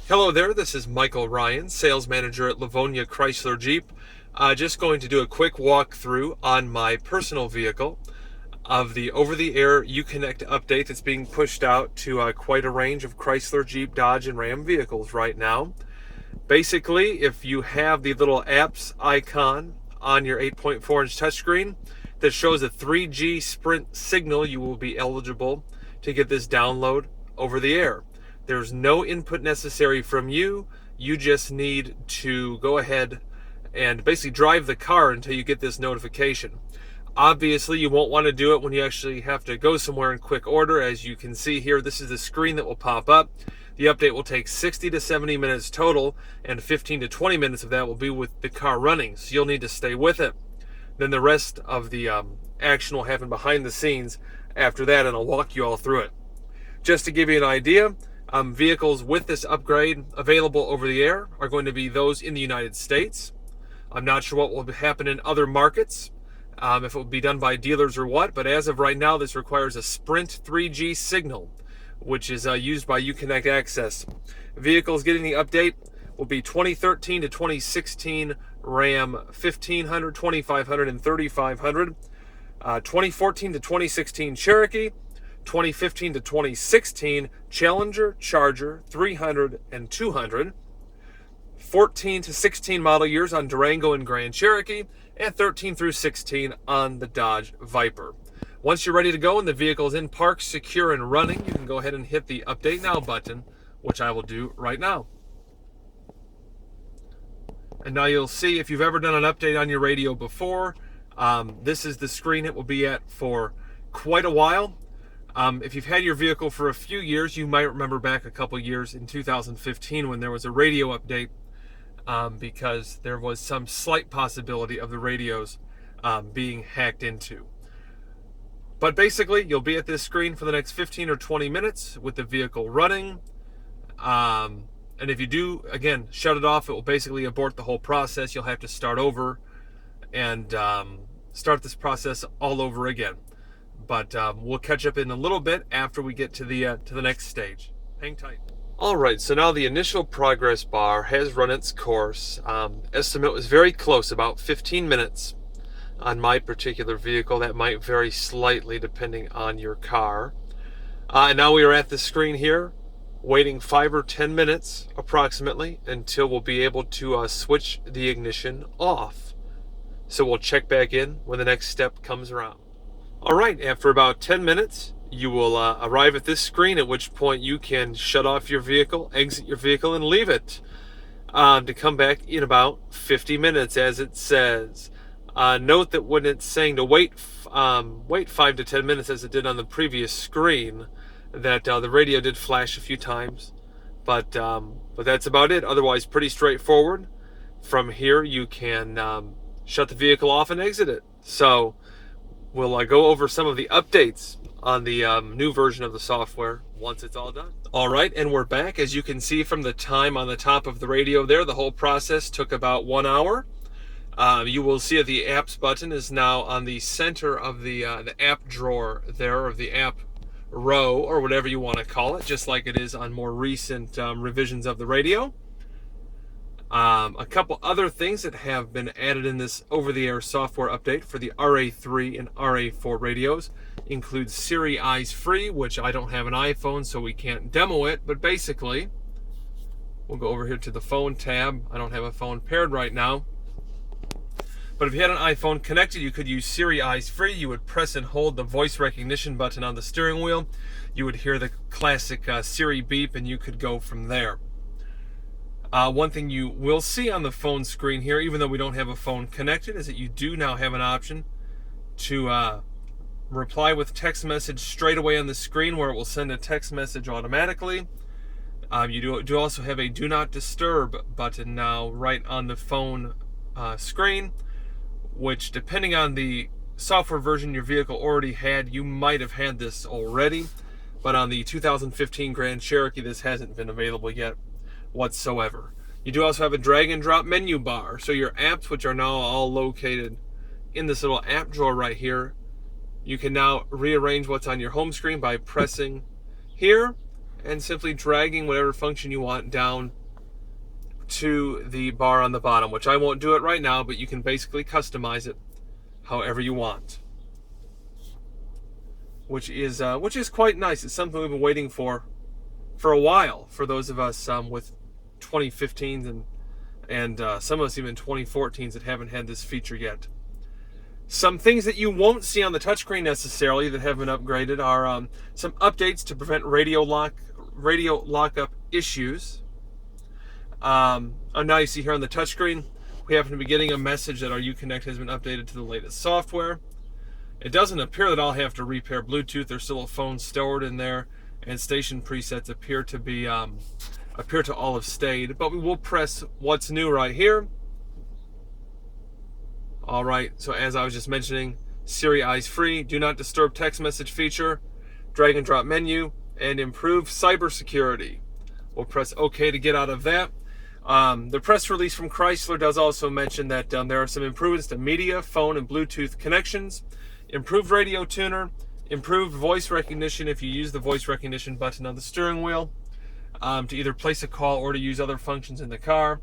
Hello there, this is Michael Ryan, sales manager at Livonia Chrysler Jeep. Just going to do a quick walkthrough on my personal vehicle of the over-the-air Uconnect update that's being pushed out to quite a range of Chrysler, Jeep, Dodge, and Ram vehicles right now. Basically, if you have the little apps icon on your 8.4-inch touchscreen that shows a 3G Sprint signal, you will be eligible to get this download over the air. There's no input necessary from you. You just need to go ahead and basically drive the car until you get this notification. Obviously, you won't want to do it when you actually have to go somewhere in quick order. As you can see here, this is the screen that will pop up. The update will take 60 to 70 minutes total, and 15 to 20 minutes of that will be with the car running, so you'll need to stay with it. Then the rest of the action will happen behind the scenes after that, and I'll walk you all through it. Just to give you an idea, vehicles with this upgrade available over the air are going to be those in the United States. I'm not sure what will happen in other markets, if it will be done by dealers or what, but as of right now, this requires a Sprint 3G signal, which is used by Uconnect Access. Vehicles getting the update will be 2013 to 2016 Ram 1500, 2500, and 3500, 2014 to 2016 Cherokee, 2015 to 2016 Challenger, Charger, 300, and 200, 14 to 16 model years on Durango and Grand Cherokee, and 13 through 16 on the Dodge Viper. Once you're ready to go and the vehicle is in park, secure, and running, you can go ahead and hit the Update Now button, which I will do right now. And now you'll see, if you've ever done an update on your radio before, this is the screen it will be at for quite a while. If you've had your vehicle for a few years, you might remember back a couple years in 2015 when there was a radio update, because there was some slight possibility of the radios being hacked into. But basically, you'll be at this screen for the next 15 or 20 minutes with the vehicle running. And if you do, again, shut it off, it will basically abort the whole process. You'll have to start over and start this process all over again. But we'll catch up in a little bit after we get to the next stage. Hang tight. All right, so now the initial progress bar has run its course. Estimate was very close, about 15 minutes on my particular vehicle. That might vary slightly depending on your car. And now we are at the screen here, waiting 5 or 10 minutes approximately until we'll be able to switch the ignition off. So we'll check back in when the next step comes around. All right, after about 10 minutes, you will arrive at this screen, at which point you can shut off your vehicle, exit your vehicle, and leave it to come back in about 50 minutes, as it says. Note that when it's saying to wait 5 to 10 minutes, as it did on the previous screen, that the radio did flash a few times, but that's about it. Otherwise, pretty straightforward. From here, you can shut the vehicle off and exit it. So we'll go over some of the updates on the new version of the software once it's all done. All right, and we're back. As you can see from the time on the top of the radio there, the whole process took about 1 hour. You will see that the apps button is now on the center of the app drawer there, or the app row, or whatever you want to call it, just like it is on more recent revisions of the radio. A couple other things that have been added in this over-the-air software update for the RA3 and RA4 radios includes Siri Eyes free, which I don't have an iPhone, so we can't demo it, but basically, we'll go over here to the phone tab. I don't have a phone paired right now. But if you had an iPhone connected, you could use Siri Eyes free. You would press and hold the voice recognition button on the steering wheel. You would hear the classic Siri beep, and you could go from there. One thing you will see on the phone screen here, even though we don't have a phone connected, is that you do now have an option to reply with text message straight away on the screen, where it will send a text message automatically. You do also have a Do Not Disturb button now right on the phone screen, which, depending on the software version your vehicle already had, you might have had this already, but on the 2015 Grand Cherokee, this hasn't been available yet whatsoever. You do also have a drag and drop menu bar, so your apps, which are now all located in this little app drawer right here, you can now rearrange what's on your home screen by pressing here, and simply dragging whatever function you want down to the bar on the bottom, which I won't do it right now, but you can basically customize it however you want, which is quite nice. It's something we've been waiting for a while, for those of us with 2015s and some of us even 2014s that haven't had this feature yet. Some things that you won't see on the touchscreen necessarily that have been upgraded are some updates to prevent radio lockup issues. Now you see here on the touchscreen, we happen to be getting a message that our Uconnect has been updated to the latest software. It doesn't appear that I'll have to repair Bluetooth. There's still a phone stored in there, and station presets appear to all have stayed. But we will press what's new right here. All right, so as I was just mentioning, Siri Eyes free, do not disturb text message feature, drag and drop menu, and improve cybersecurity. We'll press OK to get out of that. The press release from Chrysler does also mention that there are some improvements to media, phone, and Bluetooth connections, improved radio tuner, improved voice recognition if you use the voice recognition button on the steering wheel, to either place a call or to use other functions in the car,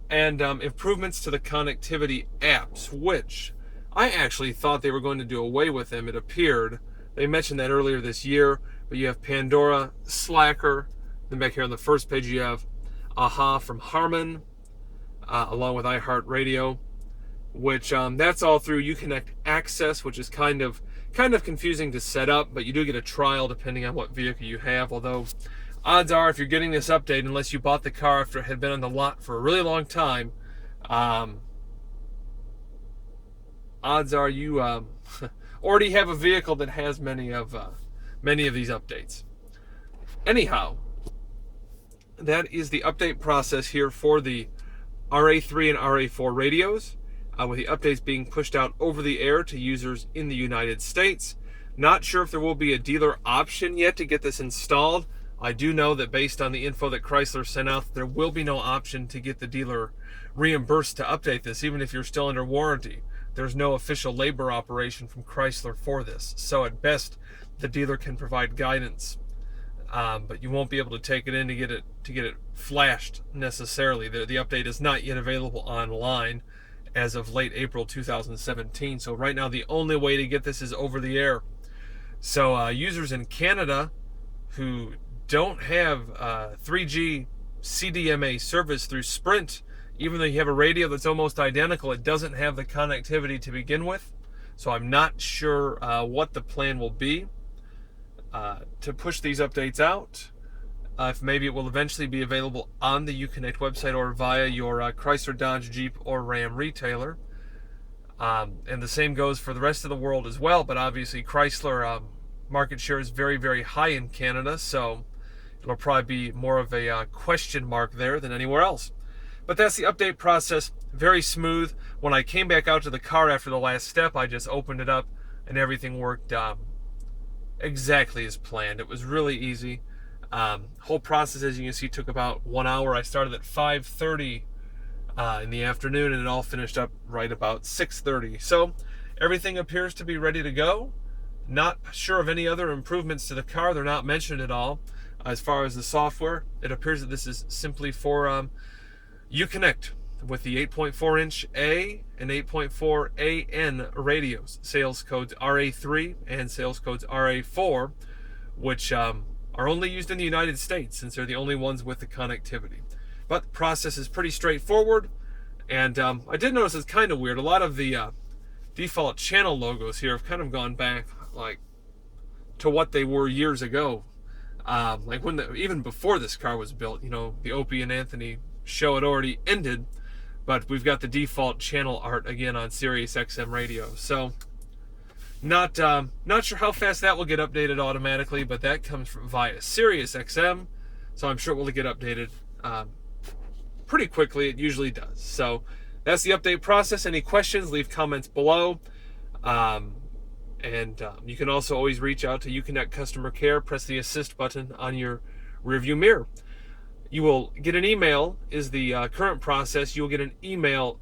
and improvements to the connectivity apps, which I actually thought they were going to do away with them. It appeared. They mentioned that earlier this year, but you have Pandora, Slacker, then back here on the first page you have Aha from Harman, along with iHeartRadio, which that's all through Uconnect Access, which is kind of confusing to set up, but you do get a trial depending on what vehicle you have, although odds are if you're getting this update, unless you bought the car after it had been on the lot for a really long time, odds are you already have a vehicle that has many of these updates. Anyhow, that is the update process here for the RA3 and RA4 radios, with the updates being pushed out over the air to users in the United States. Not sure if there will be a dealer option yet to get this installed. I do know that based on the info that Chrysler sent out, there will be no option to get the dealer reimbursed to update this, even if you're still under warranty. There's no official labor operation from Chrysler for this. So at best, the dealer can provide guidance, but you won't be able to take it in to get it flashed necessarily. The update is not yet available online as of late April 2017. So right now, the only way to get this is over the air. So users in Canada who don't have 3G CDMA service through Sprint, even though you have a radio that's almost identical, it doesn't have the connectivity to begin with. So I'm not sure what the plan will be to push these updates out. If maybe it will eventually be available on the Uconnect website or via your Chrysler, Dodge, Jeep, or Ram retailer. And the same goes for the rest of the world as well, but obviously Chrysler market share is very, very high in Canada, so it'll probably be more of a question mark there than anywhere else. But that's the update process, very smooth. When I came back out to the car after the last step, I just opened it up and everything worked exactly as planned. It was really easy. Whole process, as you can see, took about 1 hour. I started at 5:30 in the afternoon, and it all finished up right about 6:30. So everything appears to be ready to go. Not sure of any other improvements to the car. They're not mentioned at all. As far as the software, it appears that this is simply for Uconnect with the 8.4-inch A and 8.4 AN radios. Sales codes RA3 and sales codes RA4, which are only used in the United States since they're the only ones with the connectivity. But the process is pretty straightforward, and I did notice it's kind of weird. A lot of the default channel logos here have kind of gone back like to what they were years ago, like when even before this car was built. You know, the Opie and Anthony show had already ended, but we've got the default channel art again on Sirius XM radio. So not sure how fast that will get updated automatically, but that comes from via Sirius XM, so I'm sure it will get updated pretty quickly. It usually does. So that's the update process. Any questions, leave comments below. And you can also always reach out to Uconnect Customer Care. Press the assist button on your rearview mirror. You will get an email, is the current process. You'll get an email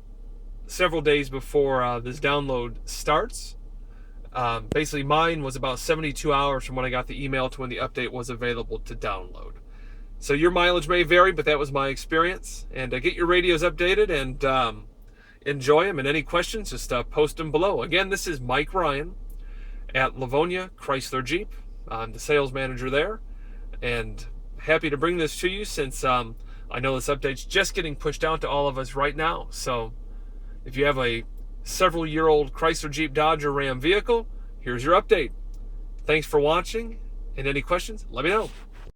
several days before this download starts. Basically, mine was about 72 hours from when I got the email to when the update was available to download. So your mileage may vary, but that was my experience. And get your radios updated and enjoy them. And any questions, just post them below. Again, this is Mike Ryan at Livonia Chrysler Jeep. I'm the sales manager there, and happy to bring this to you since I know this update's just getting pushed out to all of us right now. So if you have a several-year-old Chrysler, Jeep, Dodge, or Ram vehicle, here's your update. Thanks for watching, and any questions, let me know.